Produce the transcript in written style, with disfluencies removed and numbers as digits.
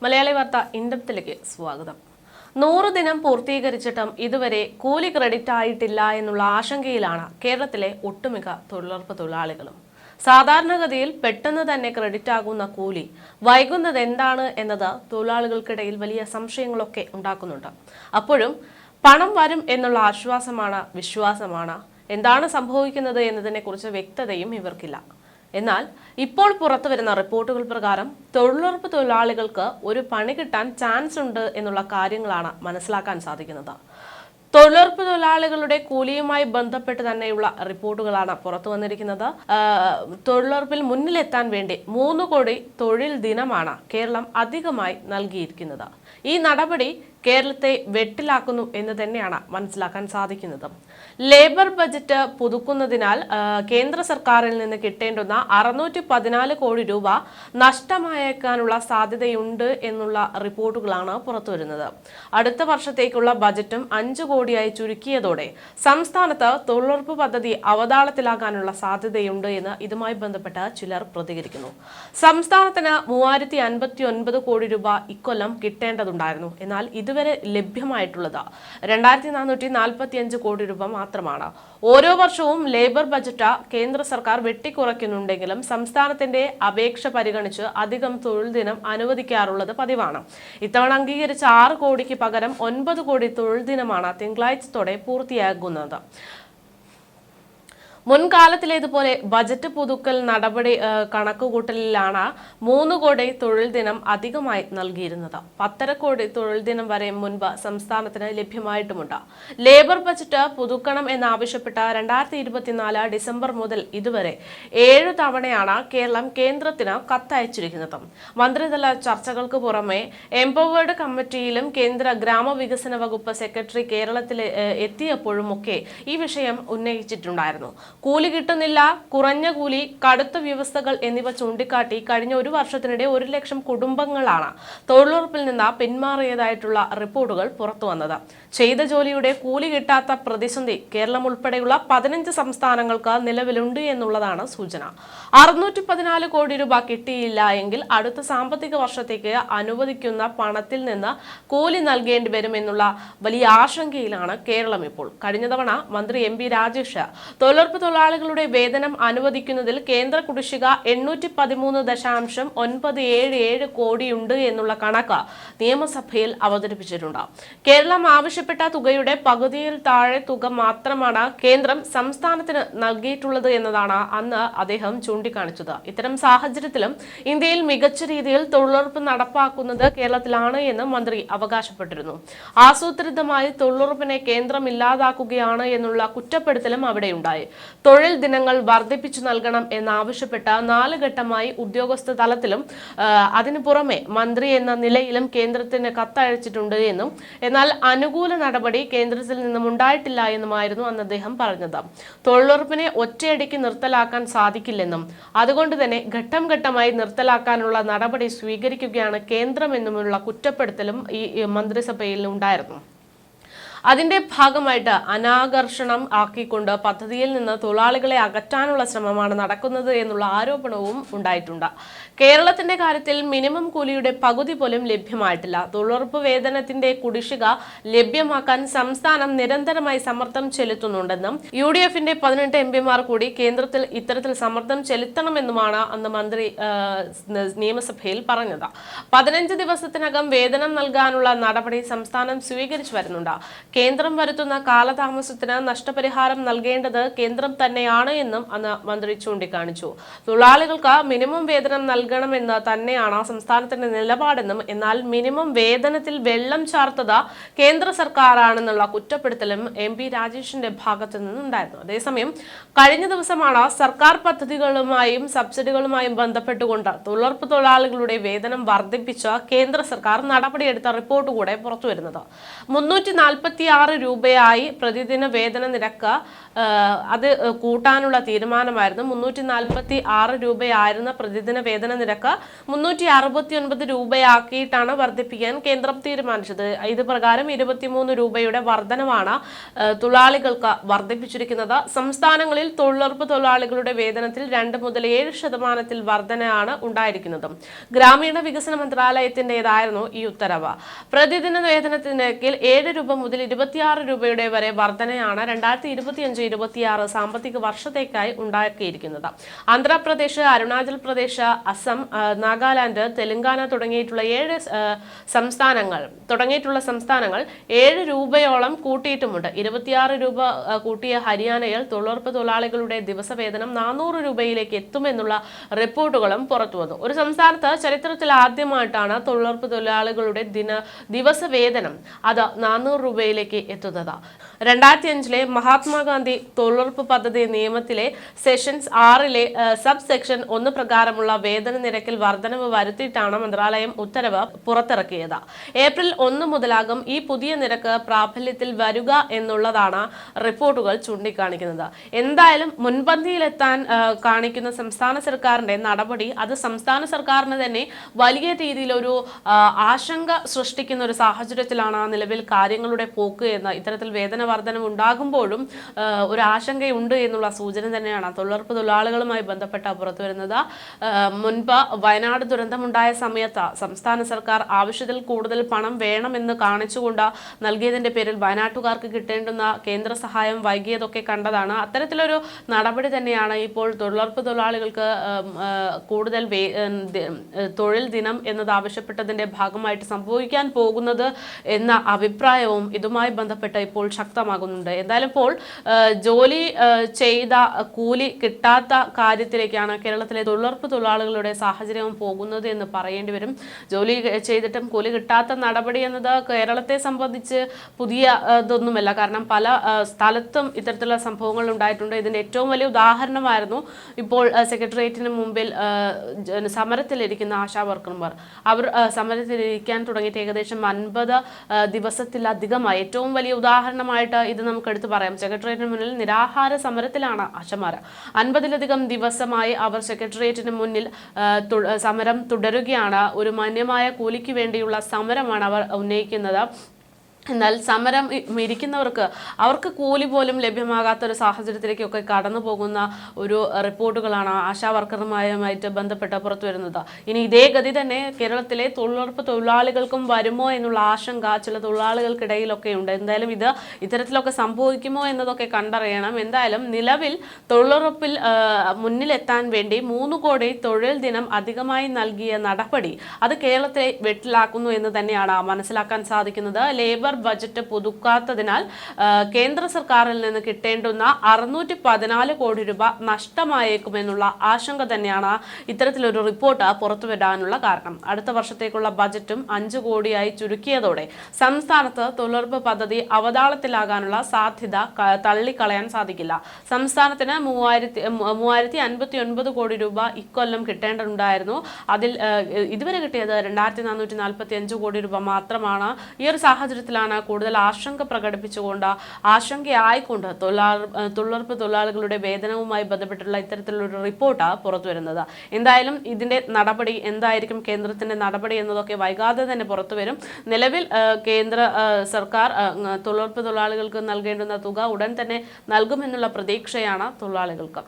മലയാളി വാർത്ത ഇൻഡെപ്തിലേക്ക് സ്വാഗതം. 100 ദിനം പൂർത്തീകരിച്ചിട്ടും ഇതുവരെ കൂലി ക്രെഡിറ്റ് ആയിട്ടില്ല എന്നുള്ള ആശങ്കയിലാണ് കേരളത്തിലെ ഒട്ടുമിക്ക തൊഴിലുറപ്പ് തൊഴിലാളികളും. സാധാരണഗതിയിൽ പെട്ടെന്ന് തന്നെ ക്രെഡിറ്റ് ആകുന്ന കൂലി വൈകുന്നത് എന്താണ് എന്നത് തൊഴിലാളികൾക്കിടയിൽ വലിയ സംശയങ്ങളൊക്കെ ഉണ്ടാക്കുന്നുണ്ട്. അപ്പോഴും പണം വരും എന്നുള്ള ആശ്വാസമാണ്, വിശ്വാസമാണ്. എന്താണ് സംഭവിക്കുന്നത് എന്നതിനെക്കുറിച്ച് വ്യക്തതയും ഇവർക്കില്ല. എന്നാൽ ഇപ്പോൾ പുറത്തുവരുന്ന റിപ്പോർട്ടുകൾ പ്രകാരം തൊഴിലുറപ്പ് തൊഴിലാളികൾക്ക് ഒരു പണി കിട്ടാൻ ചാൻസ് ഉണ്ട് എന്നുള്ള കാര്യങ്ങളാണ് മനസ്സിലാക്കാൻ സാധിക്കുന്നത്. തൊഴിലുറപ്പ് തൊഴിലാളികളുടെ കൂലിയുമായി ബന്ധപ്പെട്ട് തന്നെയുള്ള റിപ്പോർട്ടുകളാണ് പുറത്തു വന്നിരിക്കുന്നത്. തൊഴിലുറപ്പിൽ മുന്നിലെത്താൻ വേണ്ടി 3 കോടി തൊഴിൽ ദിനമാണ് കേരളം അധികമായി നൽകിയിരിക്കുന്നത്. ഈ നടപടി കേരളത്തെ വെട്ടിലാക്കുന്നു എന്ന് തന്നെയാണ് മനസ്സിലാക്കാൻ സാധിക്കുന്നത്. ലേബർ ബജറ്റ് പുതുക്കുന്നതിനാൽ കേന്ദ്ര സർക്കാരിൽ നിന്ന് കിട്ടേണ്ടുന്ന 614 കോടി രൂപ നഷ്ടമായേക്കാനുള്ള സാധ്യതയുണ്ട് എന്നുള്ള റിപ്പോർട്ടുകളാണ് പുറത്തുവരുന്നത്. അടുത്ത വർഷത്തേക്കുള്ള ബജറ്റും 5 കോടിയായി ചുരുക്കിയതോടെ സംസ്ഥാനത്ത് തൊഴിലുറപ്പ് പദ്ധതി അവതാളത്തിലാകാനുള്ള സാധ്യതയുണ്ട് എന്ന് ഇതുമായി ബന്ധപ്പെട്ട് ചിലർ പ്രതികരിക്കുന്നു. സംസ്ഥാനത്തിന് 3059 കോടി രൂപ ഇക്കൊല്ലം കിട്ടേണ്ടതുണ്ടായിരുന്നു. എന്നാൽ ഇതുവരെ ലഭ്യമായിട്ടുള്ളത് 2445 കോടി രൂപ മാത്രമാണ്. ഓരോ വർഷവും ലേബർ ബജറ്റ് കേന്ദ്ര സർക്കാർ വെട്ടിക്കുറയ്ക്കുന്നുണ്ടെങ്കിലും സംസ്ഥാനത്തിന്റെ അപേക്ഷ പരിഗണിച്ച് അധികം തൊഴിൽ ദിനം അനുവദിക്കാറുള്ളത് പതിവാണ്. ഇത്തവണ അംഗീകരിച്ച 6 കോടിക്ക് പകരം 9 കോടി തൊഴിൽ ദിനമാണ് തിങ്കളാഴ്ചത്തോടെ പൂർത്തിയാകുന്നത്. മുൻകാലത്തിലേതുപോലെ ബജറ്റ് പുതുക്കൽ നടപടി കണക്കുകൂട്ടലിലാണ് 3 കോടി തൊഴിൽ ദിനം അധികമായി നൽകിയിരുന്നത്. 10.5 കോടി തൊഴിൽ ദിനം വരെ മുൻപ് സംസ്ഥാനത്തിന് ലഭ്യമായിട്ടുമുണ്ട്. ലേബർ ബജറ്റ് പുതുക്കണം എന്നാവശ്യപ്പെട്ട 2024 ഡിസംബർ മുതൽ ഇതുവരെ 7 തവണയാണ് കേരളം കേന്ദ്രത്തിന് കത്തയച്ചിരിക്കുന്നത്. മന്ത്രിതല ചർച്ചകൾക്ക് പുറമെ എംപവേർഡ് കമ്മിറ്റിയിലും കേന്ദ്ര ഗ്രാമവികസന വകുപ്പ് സെക്രട്ടറി കേരളത്തിൽ എത്തിയപ്പോഴുമൊക്കെ ഈ വിഷയം ഉന്നയിച്ചിട്ടുണ്ടായിരുന്നു. കൂലി കിട്ടുന്നില്ല, കുറഞ്ഞ കൂലി, കടുത്ത വ്യവസ്ഥകൾ എന്നിവ ചൂണ്ടിക്കാട്ടി കഴിഞ്ഞ 1 വർഷത്തിനിടെ 1 ലക്ഷം കുടുംബങ്ങളാണ് തൊഴിലുറപ്പിൽ നിന്ന് പിന്മാറിയതായിട്ടുള്ള റിപ്പോർട്ടുകൾ പുറത്തു വന്നത്. ചെയ്ത ജോലിയുടെ കൂലി കിട്ടാത്ത പ്രതിസന്ധി കേരളം ഉൾപ്പെടെയുള്ള 15 സംസ്ഥാനങ്ങൾക്ക് നിലവിലുണ്ട് എന്നുള്ളതാണ് സൂചന. 614 കോടി രൂപ കിട്ടിയില്ല എങ്കിൽ അടുത്ത സാമ്പത്തിക വർഷത്തേക്ക് അനുവദിക്കുന്ന പണത്തിൽ നിന്ന് കൂലി നൽകേണ്ടി വരുമെന്നുള്ള വലിയ ആശങ്കയിലാണ് കേരളം ഇപ്പോൾ. കഴിഞ്ഞ തവണ മന്ത്രി MP രാജേഷ് തൊഴിലുറപ്പ് തൊഴിലാളികളുടെ വേതനം അനുവദിക്കുന്നതിൽ കേന്ദ്ര കുടിശ്ശിക 813.977 കോടിയുണ്ട് എന്നുള്ള കണക്ക് നിയമസഭയിൽ അവതരിപ്പിച്ചിട്ടുണ്ട്. കേരളം ആവശ്യപ്പെട്ട തുകയുടെ പകുതിയിൽ താഴെ തുക മാത്രമാണ് കേന്ദ്രം സംസ്ഥാനത്തിന് നൽകിയിട്ടുള്ളത് എന്നതാണ് അന്ന് അദ്ദേഹം ചൂണ്ടിക്കാണിച്ചത്. ഇത്തരം സാഹചര്യത്തിലും ഇന്ത്യയിൽ മികച്ച രീതിയിൽ തൊഴിലുറപ്പ് നടപ്പാക്കുന്നത് കേരളത്തിലാണ് എന്ന് മന്ത്രി അവകാശപ്പെട്ടിരുന്നു. ആസൂത്രിതമായി തൊഴിലുറപ്പിനെ കേന്ദ്രം ഇല്ലാതാക്കുകയാണ് എന്നുള്ള കുറ്റപ്പെടുത്തലും അവിടെയുണ്ടായി. തൊഴിൽ ദിനങ്ങൾ വർദ്ധിപ്പിച്ചു നൽകണം എന്നാവശ്യപ്പെട്ട 4 ഘട്ടമായി ഉദ്യോഗസ്ഥ തലത്തിലും അതിനു പുറമെ മന്ത്രി എന്ന നിലയിലും കേന്ദ്രത്തിന് കത്തയച്ചിട്ടുണ്ട് എന്നും എന്നാൽ അനുകൂല നടപടി കേന്ദ്രത്തിൽ നിന്നും ഉണ്ടായിട്ടില്ല എന്നുമായിരുന്നു അന്ന് അദ്ദേഹം പറഞ്ഞത്. തൊഴിലുറപ്പിനെ ഒറ്റയടിക്ക് നിർത്തലാക്കാൻ സാധിക്കില്ലെന്നും അതുകൊണ്ട് തന്നെ ഘട്ടം ഘട്ടമായി നിർത്തലാക്കാനുള്ള നടപടി സ്വീകരിക്കുകയാണ് കേന്ദ്രമെന്നുമുള്ള കുറ്റപ്പെടുത്തലും ഈ മന്ത്രിസഭയിൽ ഉണ്ടായിരുന്നു. അതിന്റെ ഭാഗമായിട്ട് അനാകർഷണം ആക്കിക്കൊണ്ട് പദ്ധതിയിൽ നിന്ന് തൊഴിലാളികളെ അകറ്റാനുള്ള ശ്രമമാണ് നടക്കുന്നത് എന്നുള്ള ആരോപണവും ഉണ്ടായിട്ടുണ്ട്. കേരളത്തിന്റെ കാര്യത്തിൽ മിനിമം കൂലിയുടെ പകുതി പോലും ലഭ്യമായിട്ടില്ല. തൊഴിലുറപ്പ് വേതനത്തിന്റെ കുടിശ്ശിക ലഭ്യമാക്കാൻ സംസ്ഥാനം നിരന്തരമായി സമ്മർദ്ദം ചെലുത്തുന്നുണ്ടെന്നും UDFന്റെ 18 MPമാർ കൂടി കേന്ദ്രത്തിൽ ഇത്തരത്തിൽ സമ്മർദ്ദം ചെലുത്തണമെന്നുമാണ് അന്ന് മന്ത്രി നിയമസഭയിൽ പറഞ്ഞത്. 15 ദിവസത്തിനകം വേതനം നൽകാനുള്ള നടപടി സംസ്ഥാനം സ്വീകരിച്ചു വരുന്നുണ്ട്. കേന്ദ്രം വരുത്തുന്ന കാലതാമസത്തിന് നഷ്ടപരിഹാരം നൽകേണ്ടത് കേന്ദ്രം തന്നെയാണ് എന്നും അന്ന് മന്ത്രി ചൂണ്ടിക്കാണിച്ചു. തൊഴിലാളികൾക്ക് മിനിമം വേതനം നൽകണമെന്ന് തന്നെയാണ് സംസ്ഥാനത്തിന്റെ നിലപാടെന്നും എന്നാൽ മിനിമം വേതനത്തിൽ വെള്ളം ചാർത്തത് കേന്ദ്ര സർക്കാരാണെന്നുള്ള കുറ്റപ്പെടുത്തലും MP രാജേഷിന്റെ ഭാഗത്തു നിന്നുണ്ടായിരുന്നു. അതേസമയം കഴിഞ്ഞ ദിവസമാണ് സർക്കാർ പദ്ധതികളുമായും സബ്സിഡികളുമായും ബന്ധപ്പെട്ടുകൊണ്ട് തൊഴിലുറപ്പ് തൊഴിലാളികളുടെ വേതനം വർദ്ധിപ്പിച്ച കേന്ദ്ര സർക്കാർ നടപടിയെടുത്ത റിപ്പോർട്ട് കൂടെ പുറത്തുവരുന്നത്. 340 രൂപയായി പ്രതിദിന വേതന നിരക്ക് അത് കൂട്ടാനുള്ള തീരുമാനമായിരുന്നു. 346 രൂപയായിരുന്ന പ്രതിദിന വേതന നിരക്ക് 369 രൂപയാക്കിയിട്ടാണ് വർദ്ധിപ്പിക്കാൻ കേന്ദ്രം തീരുമാനിച്ചത്. ഇത് പ്രകാരം 23 രൂപയുടെ വർധനവാണ് തൊഴിലാളികൾക്ക് വർദ്ധിപ്പിച്ചിരിക്കുന്നത്. സംസ്ഥാനങ്ങളിൽ തൊഴിലുറപ്പ് തൊഴിലാളികളുടെ വേതനത്തിൽ 2 മുതൽ 7% വർധനയാണ് ഉണ്ടായിരിക്കുന്നത്. ഗ്രാമീണ വികസന മന്ത്രാലയത്തിൻ്റെതായിരുന്നു ഈ ഉത്തരവ്. പ്രതിദിന വേതനത്തിന് നിരക്കിൽ 7 രൂപ മുതൽ 26 രൂപയുടെ വരെ വർധനയാണ് 2025-26 സാമ്പത്തിക വർഷത്തേക്കായി ഉണ്ടാക്കിയിരിക്കുന്നത്. ആന്ധ്രാപ്രദേശ്, അരുണാചൽ പ്രദേശ്, അസം, നാഗാലാൻഡ്, തെലങ്കാന തുടങ്ങിയിട്ടുള്ള 7 സംസ്ഥാനങ്ങൾ 7 രൂപയോളം കൂട്ടിയിട്ടുമുണ്ട്. 26 രൂപ കൂട്ടിയ ഹരിയാനയിൽ തൊഴിലുറപ്പ് തൊഴിലാളികളുടെ ദിവസവേതനം 400 രൂപയിലേക്ക് എത്തുമെന്നുള്ള റിപ്പോർട്ടുകളും പുറത്തുവന്നു. ഒരു സംസ്ഥാനത്ത് ചരിത്രത്തിൽ ആദ്യമായിട്ടാണ് തൊഴിലുറപ്പ് തൊഴിലാളികളുടെ ദിവസവേതനം അത് 400 രൂപയിലേക്ക് എത്തുന്നത്. 2005 മഹാത്മാഗാന്ധി തൊഴിലുറപ്പ് പദ്ധതി നിയമത്തിലെ സെഷൻസ് 6 സബ് സെക്ഷൻ 1 പ്രകാരമുള്ള വേതന നിരക്കിൽ വർധനവ് വരുത്തിയിട്ടാണ് മന്ത്രാലയം ഉത്തരവ് പുറത്തിറക്കിയത്. ഏപ്രിൽ 1 മുതലാകും ഈ പുതിയ നിരക്ക് പ്രാബല്യത്തിൽ വരിക എന്നുള്ളതാണ് റിപ്പോർട്ടുകൾ ചൂണ്ടിക്കാണിക്കുന്നത്. എന്തായാലും മുൻപന്തിയിലെത്താൻ കാണിക്കുന്ന സംസ്ഥാന സർക്കാരിന്റെ നടപടി അത് സംസ്ഥാന സർക്കാരിന് തന്നെ വലിയ രീതിയിലൊരു ആശങ്ക സൃഷ്ടിക്കുന്ന ഒരു സാഹചര്യത്തിലാണ് നിലവിൽ കാര്യങ്ങളുടെ പോക്ക് എന്ന് ഇത്തരത്തിൽ വേതന വർധനം ഉണ്ടാകുമ്പോഴും ഒരു ആശങ്കയുണ്ട് എന്നുള്ള സൂചന തന്നെയാണ് തൊഴിലുറപ്പ് തൊഴിലാളികളുമായി ബന്ധപ്പെട്ട പുറത്തുവരുന്നത്. മുൻപ് വയനാട് ദുരന്തമുണ്ടായ സമയത്ത് സംസ്ഥാന സർക്കാർ ആവശ്യത്തിൽ കൂടുതൽ പണം വേണമെന്ന് കാണിച്ചുകൊണ്ട് നൽകിയതിന്റെ പേരിൽ വയനാട്ടുകാർക്ക് കിട്ടേണ്ടുന്ന കേന്ദ്ര സഹായം വൈകിയതൊക്കെ കണ്ടതാണ്. അത്തരത്തിലൊരു നടപടി തന്നെയാണ് ഇപ്പോൾ തൊഴിലുറപ്പ് തൊഴിലാളികൾക്ക് കൂടുതൽ തൊഴിൽ ദിനം എന്നത് ആവശ്യപ്പെട്ടതിന്റെ ഭാഗമായിട്ട് സംഭവിക്കാൻ പോകുന്നത് എന്ന അഭിപ്രായവും ഇതുമായി ബന്ധപ്പെട്ട് ഇപ്പോൾ ശക്തമാകുന്നുണ്ട്. എന്തായാലും ഇപ്പോൾ ജോലി ചെയ്ത കൂലി കിട്ടാത്ത കാര്യത്തിലേക്കാണ് കേരളത്തിലെ തൊഴിലുറപ്പ് തൊഴിലാളികളുടെ സാഹചര്യവും പോകുന്നത് എന്ന് പറയേണ്ടി വരും. ജോലി ചെയ്തിട്ടും കൂലി കിട്ടാത്ത നടപടി എന്നത് കേരളത്തെ സംബന്ധിച്ച് പുതിയ ഇതൊന്നുമല്ല. കാരണം പല സ്ഥലത്തും ഇത്തരത്തിലുള്ള സംഭവങ്ങൾ ഉണ്ടായിട്ടുണ്ട്. ഇതിന്റെ ഏറ്റവും വലിയ ഉദാഹരണമായിരുന്നു ഇപ്പോൾ സെക്രട്ടേറിയറ്റിന് മുമ്പിൽ സമരത്തിലിരിക്കുന്ന ആശാ വർക്കർമാർ. അവർ സമരത്തിലിരിക്കാൻ തുടങ്ങിയിട്ട് ഏകദേശം 50 ദിവസത്തിലധികമായി. ഏറ്റവും വലിയ ഉദാഹരണമായിട്ട് ഇത് നമുക്ക് എടുത്തു പറയാം. സെക്രട്ടേറിയറ്റിന് മുന്നിൽ നിരാഹാര സമരത്തിലാണ് ആശമാർ. 50-ലധികം ദിവസമായി അവർ സെക്രട്ടേറിയറ്റിന് മുന്നിൽ സമരം തുടരുകയാണ്. ഒരു മാന്യമായ കൂലിക്ക് വേണ്ടിയുള്ള സമരമാണ് അവർ ഉന്നയിക്കുന്നത്. എന്നാൽ സമരം ഇരിക്കുന്നവർക്ക് അവർക്ക് കൂലി പോലും ലഭ്യമാകാത്ത ഒരു സാഹചര്യത്തിലേക്കൊക്കെ കടന്നു പോകുന്ന ഒരു റിപ്പോർട്ടുകളാണ് ആശാ വർക്കർമാരുമായിട്ട് ബന്ധപ്പെട്ട് പുറത്തു വരുന്നത്. ഇനി ഇതേ ഗതി തന്നെ കേരളത്തിലെ തൊഴിലുറപ്പ് തൊഴിലാളികൾക്കും വരുമോ എന്നുള്ള ആശങ്ക ചില തൊഴിലാളികൾക്കിടയിലൊക്കെ ഉണ്ട്. എന്തായാലും ഇത് ഇത്തരത്തിലൊക്കെ സംഭവിക്കുമോ എന്നതൊക്കെ കണ്ടറിയണം. എന്തായാലും നിലവിൽ തൊഴിലുറപ്പിൽ മുന്നിലെത്താൻ വേണ്ടി 3 കോടി തൊഴിൽ ദിനം അധികമായി നൽകിയ നടപടി അത് കേരളത്തെ വെട്ടിലാക്കുന്നു എന്ന് തന്നെയാണ് മനസ്സിലാക്കാൻ സാധിക്കുന്നത്. ലേബർ ബജറ്റ് പുതുക്കാത്തതിനാൽ കേന്ദ്ര സർക്കാരിൽ നിന്ന് കിട്ടേണ്ടുന്ന 614 കോടി രൂപ നഷ്ടമായേക്കുമെന്നുള്ള ആശങ്ക തന്നെയാണ് ഇത്തരത്തിലൊരു റിപ്പോർട്ട് പുറത്തുവരാനുള്ള കാരണം. അടുത്ത വർഷത്തേക്കുള്ള ബജറ്റും 5 കോടിയായി ചുരുക്കിയതോടെ സംസ്ഥാനത്ത് തൊഴിലുറപ്പ് പദ്ധതി അവതാളത്തിലാകാനുള്ള സാധ്യത തള്ളിക്കളയാൻ സാധിക്കില്ല. സംസ്ഥാനത്തിന് 3059 കോടി രൂപ ഇക്കൊല്ലം കിട്ടേണ്ടതുണ്ടായിരുന്നു. അതിൽ ഇതുവരെ കിട്ടിയത് 2445 കോടി രൂപ മാത്രമാണ്. ഈ ഒരു സാഹചര്യത്തിലാണ് കൂടുതൽ ആശങ്ക പ്രകടിപ്പിച്ചുകൊണ്ട് ആശങ്കയായിക്കൊണ്ട് തൊഴിലുറപ്പ് തൊഴിലാളികളുടെ വേതനവുമായി ബന്ധപ്പെട്ടുള്ള ഇത്തരത്തിലുള്ള റിപ്പോർട്ട് പുറത്തുവരുന്നത്. എന്തായാലും ഇതിന്റെ നടപടി എന്തായിരിക്കും, കേന്ദ്രത്തിന്റെ നടപടി എന്നതൊക്കെ വൈകാതെ തന്നെ പുറത്തുവരും. നിലവിൽ കേന്ദ്ര സർക്കാർ തൊഴിലുറപ്പ് തൊഴിലാളികൾക്ക് നൽകേണ്ടുന്ന തുക ഉടൻ തന്നെ നൽകുമെന്നുള്ള പ്രതീക്ഷയാണ് തൊഴിലാളികൾക്ക്.